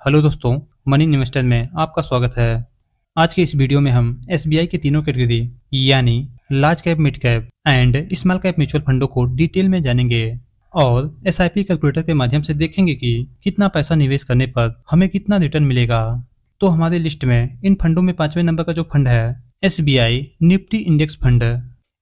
Hello दोस्तों, money investor में आपका स्वागत है। आज के इस वीडियो में हम एसबीआई के तीनों कैटेगरी यानी large cap, mid cap and small cap mutual फंडों को डिटेल में जानेंगे और एसआईपी कैलकुलेटर के माध्यम से देखेंगे कि कितना पैसा निवेश करने पर हमें कितना रिटर्न मिलेगा। तो हमारे लिस्ट में इन फंडों में 5वें नंबर का जो फंड है SBI Nifty index fund.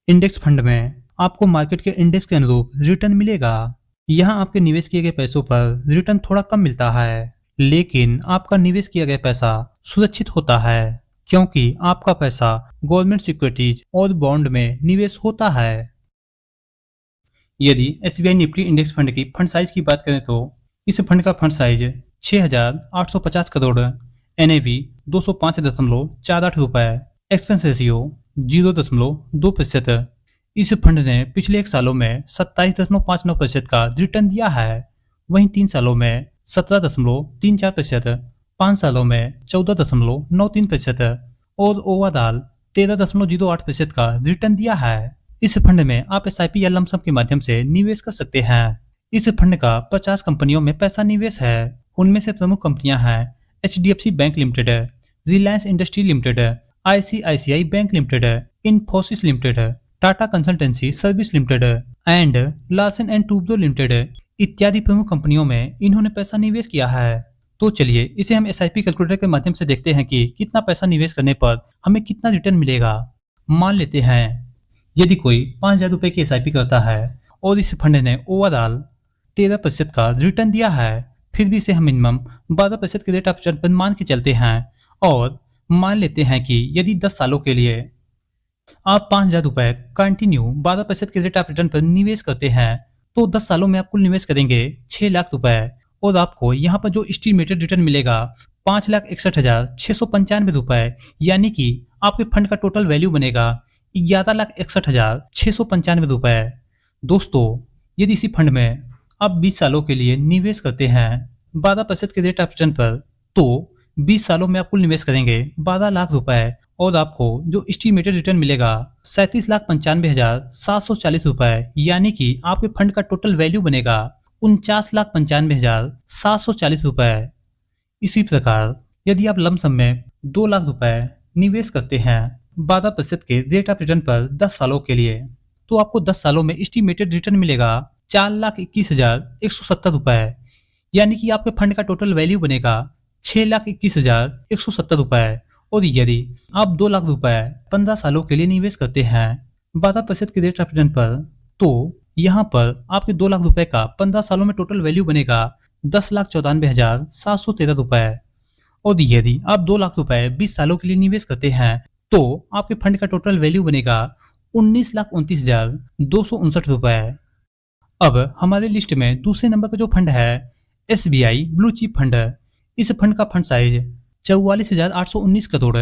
Index fund में आपको मार्केट के इंडेक्स के अनुरूप रिटर्न मिलेगा। यहाँ आपके निवेश किए गए पैसों पर रिटर्न थोड़ा कम मिलता है, लेकिन आपका निवेश किया गया पैसा सुरक्षित होता है क्योंकि आपका पैसा गवर्नमेंट सिक्योरिटीज और बॉन्ड में निवेश होता है। यदि एसबीआई निफ्टी इंडेक्स फंड की फंड साइज की बात करें तो इस फंड का फंड साइज 6,850 करोड़, एनएवी 205.48 रुपए, एक्सपेंस रेशियो 0.2%। इस फंड ने पिछले एक सालों में 27.59% का रिटर्न दिया है। वहीं 3 सालों में 17.34%, 5 सालों में 14.93% और ओवरऑल 13.08% का रिटर्न दिया है। इस फंड में आप एसआईपी या लमसम के माध्यम से निवेश कर सकते हैं। इस फंड का 50 कंपनियों में पैसा निवेश है। उनमें से प्रमुख कंपनियां हैं HDFC Bank limited, Reliance industry limited, ICICI bank limited, Infosys limited, Tata consultancy service limited and Larsen and Toubro limited इत्यादि प्रमुख कंपनियों में इन्होंने पैसा निवेश किया है। तो चलिए इसे हम एसआईपी कैलकुलेटर के माध्यम से देखते हैं कि कितना पैसा निवेश करने पर हमें कितना रिटर्न मिलेगा। मान लेते हैं यदि कोई 5,000 रुपए की एसआईपी करता है और इस फंड ने ओवरऑल 13% का रिटर्न दिया है, फिर भी इसे हम मिनिमम 12% के रेट ऑफ रिटर्न पर मान के चलते हैं और मान लेते हैं कि यदि 10 सालों के लिए आप 5,000 रुपए कंटिन्यू 12% के रेट ऑफ रिटर्न पर निवेश करते हैं तो 10 सालों में आप कुल निवेश करेंगे 6 लाख रुपए और आपको यहाँ पर जो एस्टिमेटेड रिटर्न मिलेगा 5,61,695 रुपए, यानी कि आपके फंड का टोटल वैल्यू बनेगा 11,61,695 रुपए। दोस्तों, यदि इसी फंड में आप 20 सालों के लिए निवेश करते हैं 12% के रेट ऑफ रिटर्न पर तो 20 सालों में आप कुल निवेश करेंगे 12 लाख रुपए और आपको जो एस्टिमेटेड रिटर्न मिलेगा 37,95,740 रुपए, यानी कि आपके फंड का टोटल वैल्यू बनेगा 49,95,740 रुपए। इसी प्रकार यदि आप लमसम में 2 लाख रुपए निवेश करते हैं 12% के रेट ऑफ रिटर्न पर 10 सालों के लिए तो आपको 10 सालों में एस्टिमेटेड रिटर्न मिलेगा 4,21,170 रुपए, यानी कि आपके फंड का टोटल वैल्यू बनेगा 6,21,170 रुपए। और यदि आप 2 लाख रुपए 15 सालों के लिए निवेश करते हैं 12% के रेट ऑफ रिटर्न पर तो यहाँ पर आपके 2 लाख रुपए का 15 सालों में टोटल वैल्यू बनेगा 10,94,713 रुपए। और यदि आप 2 लाख रुपए 20 सालों के लिए निवेश करते हैं तो आपके फंड का टोटल वैल्यू बनेगा 19,29,259 रुपए। अब हमारे लिस्ट में दूसरे नंबर का जो फंड है एसबीआई ब्लू चिप फंड। इस फंड का फंड साइज 44,819 करोड़,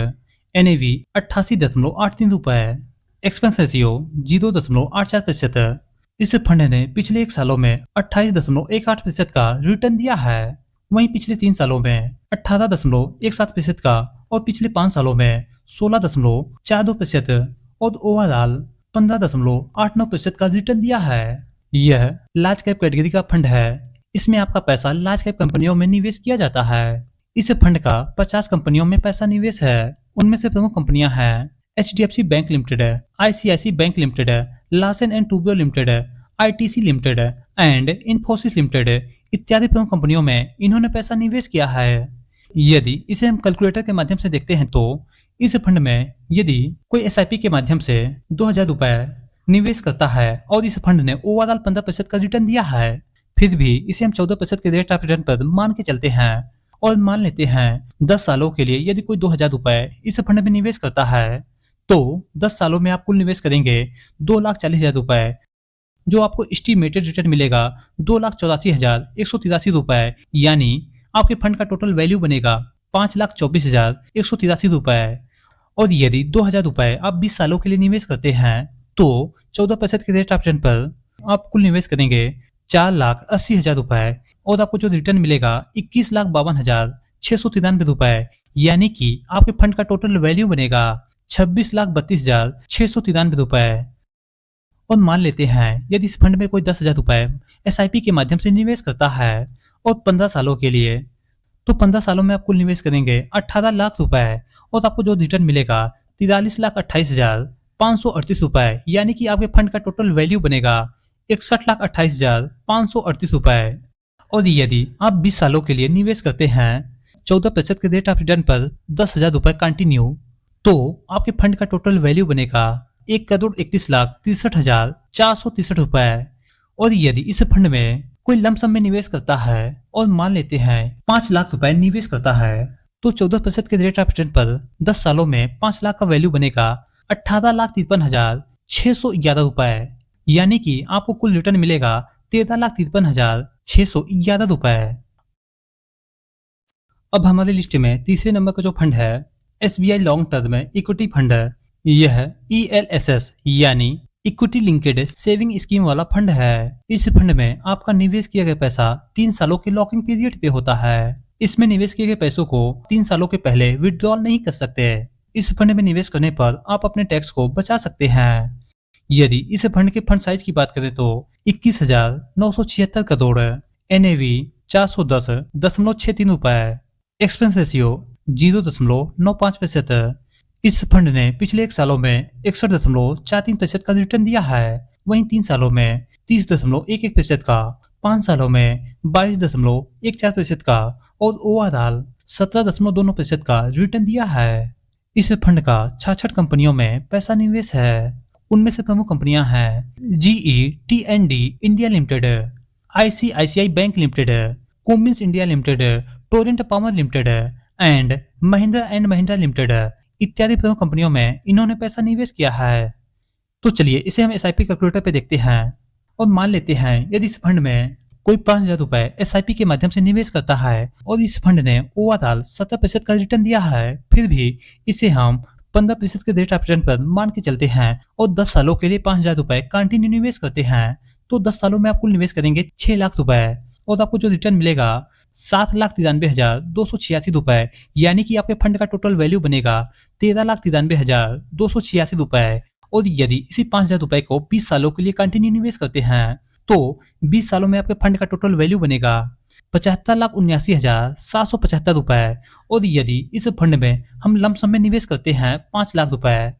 एनएवी 88.83 रुपए, एक्सपेंस रेशियो 0.84%। इस फंड ने पिछले एक सालों में 28.18% का रिटर्न दिया है। वहीं पिछले 3 सालों में 18.17% का और पिछले 5 सालों में 16.42% और ओवरऑल 15.89% का रिटर्न दिया है। यह लार्ज कैप कैटेगरी का फंड है। इसमें आपका पैसा लार्ज कैप कंपनियों में निवेश किया जाता है। इस फंड का 50 कंपनियों में पैसा निवेश है। उनमें से प्रमुख कंपनियां हैं HDFC Bank Limited, ICIC Bank Limited, Larsen and Toubro Limited, ITC Limited and Infosys Limited इत्यादि प्रमुख कंपनियों में इन्होंने पैसा निवेश किया है। यदि इसे हम कैलकुलेटर के माध्यम से देखते हैं तो इस फंड में यदि कोई एसआईपी के माध्यम से 2,000 रुपए निवेश करता है और इस फंड ने ओवरऑल 15% का रिटर्न दिया है, फिर भी इसे हम 14% के रेट ऑफ रिटर्न पर मान के चलते हैं और मान लेते हैं 10 सालों के लिए यदि कोई 2,000 रुपए इस फंड में निवेश करता है तो 10 सालों में आप कुल निवेश करेंगे 2,40,000 रुपए, जो आपको एस्टिमेटेड रिटर्न मिलेगा 2,84,183 रुपए, यानी आपके फंड का टोटल वैल्यू बनेगा 5,24,183 रुपए। और यदि 2,000 रुपए आप 20 सालों के लिए निवेश करते हैं तो 14% के रेट ऑफ रिटर्न पर आप कुल निवेश करेंगे 4,80,000 रुपए और आपको जो रिटर्न मिलेगा 21,52,693 रुपए, यानी कि आपके फंड का टोटल वैल्यू बनेगा 26,32,693 रुपए। और मान लेते हैं यदि इस फंड में कोई 10,000 रुपए एसआईपी के माध्यम से निवेश करता है और 15 सालों के लिए तो 15 सालों में आप कुल निवेश करेंगे 18 लाख रुपए और आपको जो रिटर्न मिलेगा 43,28,538 रुपए, यानी कि आपके फंड का टोटल वैल्यू बनेगा 61,28,538 रुपए। और यदि आप 20 सालों के लिए निवेश करते हैं 14% के रेट ऑफ रिटर्न पर 10,000 रुपए कंटिन्यू, तो आपके फंड का टोटल वैल्यू बनेगा 1,31,63,463 रुपए। और यदि इस फंड में कोई लमसम में निवेश करता है और मान लेते हैं 5 लाख रुपए निवेश करता है, तो 14% के रेट ऑफ रिटर्न पर 10 सालों में 5 लाख का वैल्यू बनेगा 18,53,611 रुपए, यानी कि आपको कुल रिटर्न मिलेगा 13,53,611 रुपए। अब हमारी लिस्ट में तीसरे नंबर का जो फंड है SBI long term equity fund है। यह ELSS यानी इक्विटी लिंकेड सेविंग स्कीम वाला फंड है। इस फंड में आपका निवेश किया गया पैसा 3 सालों के लॉकिंग पीरियड पे होता है। इसमें निवेश किए गए पैसों को 3 सालों के पहले विड्रॉल नहीं कर सकते। इस फंड में निवेश करने पर आप अपने टैक्स को बचा सकते हैं। यदि इस फंड के फंड साइज की बात करें तो 21,976 करोड़, NAV 410.63 रुपए, एक्सपेंस रेशियो 0.95%। इस फंड ने पिछले 1 सालों में 61.43% का रिटर्न दिया है, वहीं 3 सालों में 30.11% का, 5 सालों में 22.14% का और ओवरऑल 17.29% का रिटर्न दिया है। इस फंड का 66 कंपनियों में पैसा निवेश है। उनमें से प्रमुख कंपनियां हैं GE T&D India limited, ICICI bank limited, Cummins India limited, Torrent power limited and Mahindra limited इत्यादि प्रमुख कंपनियों में इन्होंने पैसा निवेश किया है। तो चलिए इसे हम SIP कैलकुलेटर पे देखते हैं और मान लेते हैं यदि इस फंड में कोई 5,000 रुपए SIP के माध्यम से निवेश करता है और इस फंड ने ओवरऑल 17% का रिटर्न दिया है, फिर भी इसे हम 15% के रेट ऑफ रिटर्न पर मान के चलते हैं और 10 सालों के लिए 5,000 रुपए कंटिन्यू निवेश करते हैं, तो 10 सालों में आप कुल निवेश करेंगे 6 लाख रुपए और आपको जो रिटर्न मिलेगा 7,93,286 रुपए, यानी कि आपके फंड का टोटल वैल्यू बनेगा 13,93,286 रुपए। और यदि इसी 5,000 रुपए को 20 सालों के लिए कंटिन्यू निवेश करते हैं तो 20 सालों में आपके फंड का टोटल वैल्यू बनेगा 75,79,775 रुपए। और यदि इस फंड में हम लमसम में निवेश करते हैं 5 लाख रुपए,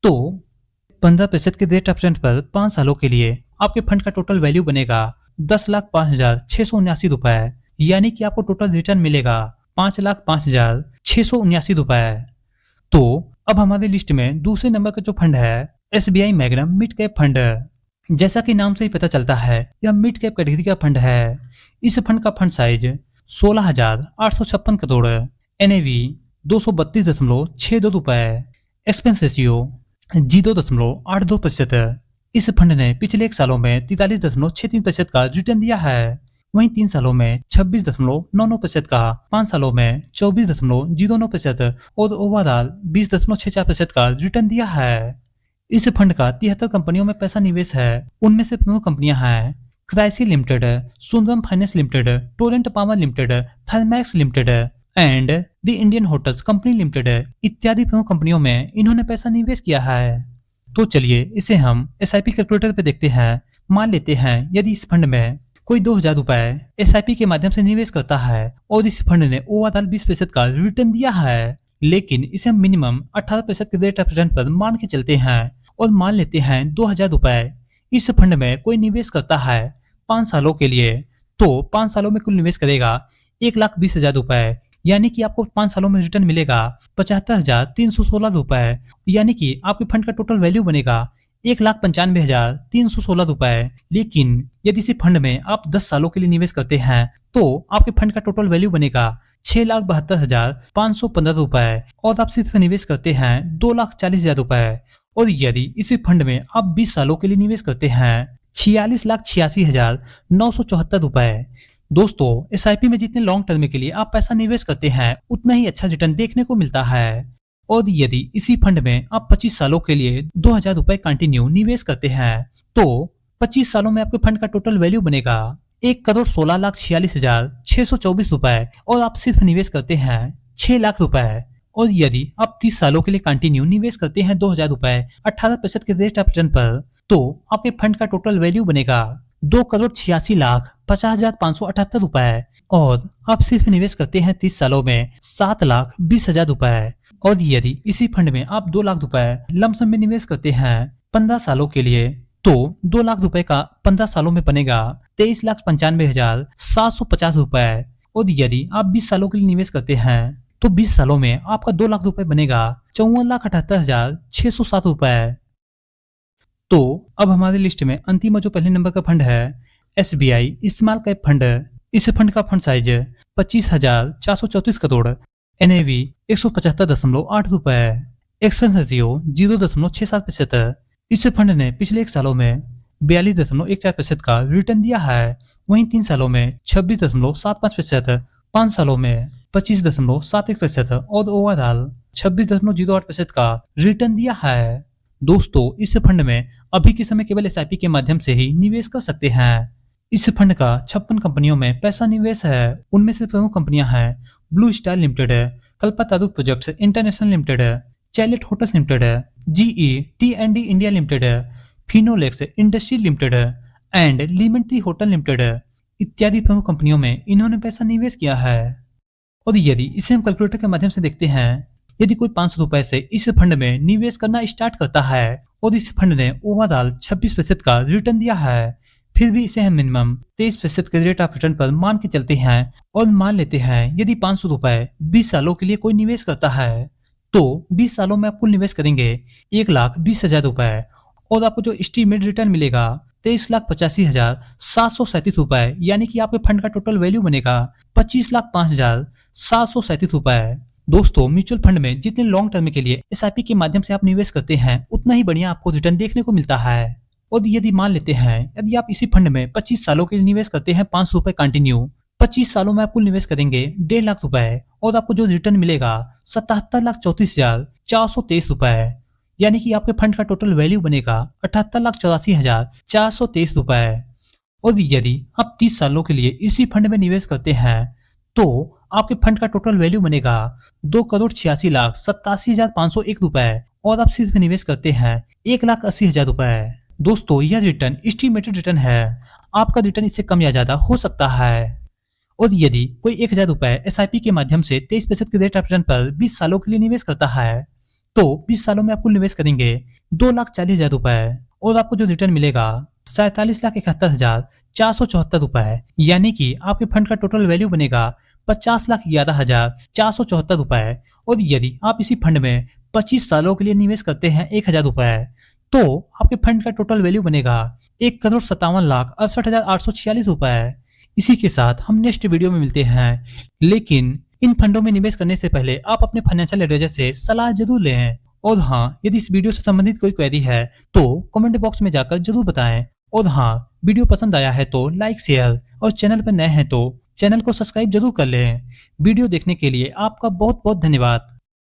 तो 15% के रेट ऑफ रिटर्न पर 5 सालों के लिए आपके फंड का टोटल वैल्यू बनेगा 10,05,679 रुपए, यानी कि आपको टोटल रिटर्न मिलेगा 5,05,679 रुपए। तो अब हमारी लिस्ट में दूसरे नंबर का जो फंड है SBI magnum mid cap fund. जैसा कि नाम से ही पता चलता है यह मिड कैप कैटेगरी का फंड है। इस फंड का फंड साइज 16,856 करोड़, NAV 232.62 रुपए, एक्सपेंस रेशियो 0.82%। इस फंड ने पिछले 1 सालों में 43.63% का रिटर्न दिया है, वहीं 3 सालों में 26.99% का, 5 सालों में 24.09% और ओवरऑल 20.64% का रिटर्न दिया है। इस फंड का 73 कंपनियों में पैसा निवेश है। उनमें से प्रमुख कंपनियां हैं crisis limited, Sundaram finance limited, Torrent power limited, Thermax limited and the Indian hotels company limited इत्यादि प्रमुख कंपनियों में इन्होंने पैसा निवेश किया है। तो चलिए इसे हम SIP कैलकुलेटर पे देखते हैं। मान लेते हैं यदि इस फंड में कोई 2,000 रुपए SIP के माध्यम से निवेश करता है और इस फंड ने ओवरऑल 20% का रिटर्न दिया है, लेकिन इसे हम मिनिमम 18% के रेट ऑफ रिटर्न पर मान के चलते हैं और मान लेते हैं 2,000 रुपए इस फंड में कोई निवेश करता है 5 सालों के लिए, तो 5 सालों में कुल निवेश करेगा 1,20,000 रुपए, यानी कि आपको 5 सालों में रिटर्न मिलेगा 75,316 रुपए, यानी कि आपके फंड का टोटल वैल्यू बनेगा 1,95,316 रुपए। लेकिन यदि इसी फंड में आप 10 सालों के लिए निवेश करते हैं तो आपके फंड का टोटल वैल्यू बनेगा 6,72,515 रुपए और आप सिर्फ निवेश करते हैं 2,40,000 रुपए। और यदि इसी फंड में आप 20 सालों के लिए निवेश करते हैं 46,86,974 रुपए। दोस्तों SIP में जितने लॉन्ग टर्म के लिए आप पैसा निवेश करते हैं उतना ही अच्छा रिटर्न देखने को मिलता है। और यदि इसी फंड में आप 25 सालों के लिए 2,000 रुपए कंटिन्यू निवेश करते हैं तो 25 सालों में आपके फंड का टोटल वैल्यू बनेगा 1,16,46,624 रुपए और आप सिर्फ निवेश करते हैं 6 लाख रुपए। और यदि आप 30 सालों के लिए कंटिन्यू निवेश करते हैं 2,000 रुपए 18% के रेट ऑफ रिटर्न पर, तो आपके फंड का टोटल वैल्यू बनेगा 2,86,50,578 रुपए और आप सिर्फ निवेश करते हैं 30 सालों में 7,20,000 रुपए। और यदि इसी फंड में आप 2 लाख रुपए लमसम में निवेश करते हैं 15 सालों के लिए, तो 2 लाख रुपए का 15 सालों में बनेगा 23,95,750 रुपए। और यदि आप 20 सालों के लिए निवेश करते हैं तो 20 सालों में आपका 2 लाख रुपए बनेगा 54,78,607 रुपए। तो अब हमारी लिस्ट में अंतिम जो पहले नंबर का फंड है SBI स्मॉल कैप फंड। इस फंड का फंड साइज 25,434 करोड़, NAV 175.8 रुपए, एक्सपेंस रेशियो 0.67%। इस फंड ने पिछले 1 सालों में 42.14% का रिटर्न दिया है, वहीं 3 सालों में 26.75%, 5 सालों में 25.71% और ओवरऑल 26.08% का रिटर्न दिया है। दोस्तों, इस फंड में अभी के समय केवल SIP के माध्यम से ही निवेश कर सकते हैं। इस फंड का 56 कंपनियों में पैसा निवेश है। उनमें से प्रमुख कंपनियां हैं Blue Star limited, Kalpataru projects international limited, Chalet hotels limited, GE T&D India limited, Finolex industry limited and limit hotel limited इत्यादि प्रमुख कंपनियों में इन्होंने पैसा निवेश किया है। और यदि इसे हम कैलकुलेटर के माध्यम से देखते हैं, यदि कोई 500 रुपए से इस फंड में निवेश करना स्टार्ट करता है और इस फंड ने ओवरऑल 26% का रिटर्न दिया है, फिर भी इसे हम मिनिमम 23% के रेट ऑफ रिटर्न पर मान के चलते हैं और मान लेते हैं यदि 500 रुपए 20 सालों के लिए कोई निवेश करता है, तो 20 सालों में आप कुल निवेश करेंगे 1,20,000 रुपए और आपको जो एस्टीमेट रिटर्न मिलेगा 23,85,737 रुपए, यानी कि आपके फंड का टोटल वैल्यू बनेगा 25,05,737 रुपए। दोस्तों, म्यूचुअल फंड में जितने लॉन्ग टर्म के लिए SIP के माध्यम से आप निवेश करते हैं, उतना ही बढ़िया आपको रिटर्न देखने को मिलता है। और यदि मान लेते हैं यदि आप इसी फंड में 25 सालों के लिए निवेश करते हैं 500 रुपए कंटिन्यू, 25 सालों में आप कुल निवेश करेंगे 1.5 लाख रुपए और आपको जो रिटर्न मिलेगा 77,34,423 रुपए, यानी कि आपके फंड का टोटल वैल्यू बनेगा 78,84,423 रुपए। और यदि आप 30 सालों के लिए इसी फंड में निवेश करते हैं तो आपके फंड का टोटल वैल्यू बनेगा 2,86,87,501 रुपए और आप सिर्फ निवेश करते हैं 1,80,000 रुपए। दोस्तों, यह रिटर्न एस्टीमेटेड रिटर्न है, आपका रिटर्न इससे कम या ज्यादा हो सकता है। और यदि कोई 1,000 रुपए SIP के माध्यम से 23% के रेट ऑफ रिटर्न पर 20 सालों के लिए निवेश करता है, तो 20 सालों में आप कुल निवेश करेंगे 2,40,000 रुपए और आपको जो रिटर्न मिलेगा 47,71,474 रुपए, यानी कि आपके फंड का टोटल वैल्यू बनेगा 50,11,474 रुपए। और यदि आप इसी फंड में 25 सालों के लिए निवेश करते हैं 1,000 रुपए, तो आपके फंड का टोटल वैल्यू बनेगा 1,57,68,846 रुपए। इसी के साथ हम नेक्स्ट वीडियो में मिलते हैं, लेकिन इन फंडों में निवेश करने से पहले आप अपने फाइनेंशियल एडवाइजर से सलाह जरूर लें। और हाँ, यदि इस वीडियो से संबंधित कोई क्वेरी है तो कमेंट बॉक्स में जाकर जरूर बताएं। और हाँ, वीडियो पसंद आया है तो लाइक, शेयर और चैनल पर नए हैं तो चैनल को सब्सक्राइब जरूर कर लें। वीडियो देखने के लिए आपका बहुत बहुत धन्यवाद।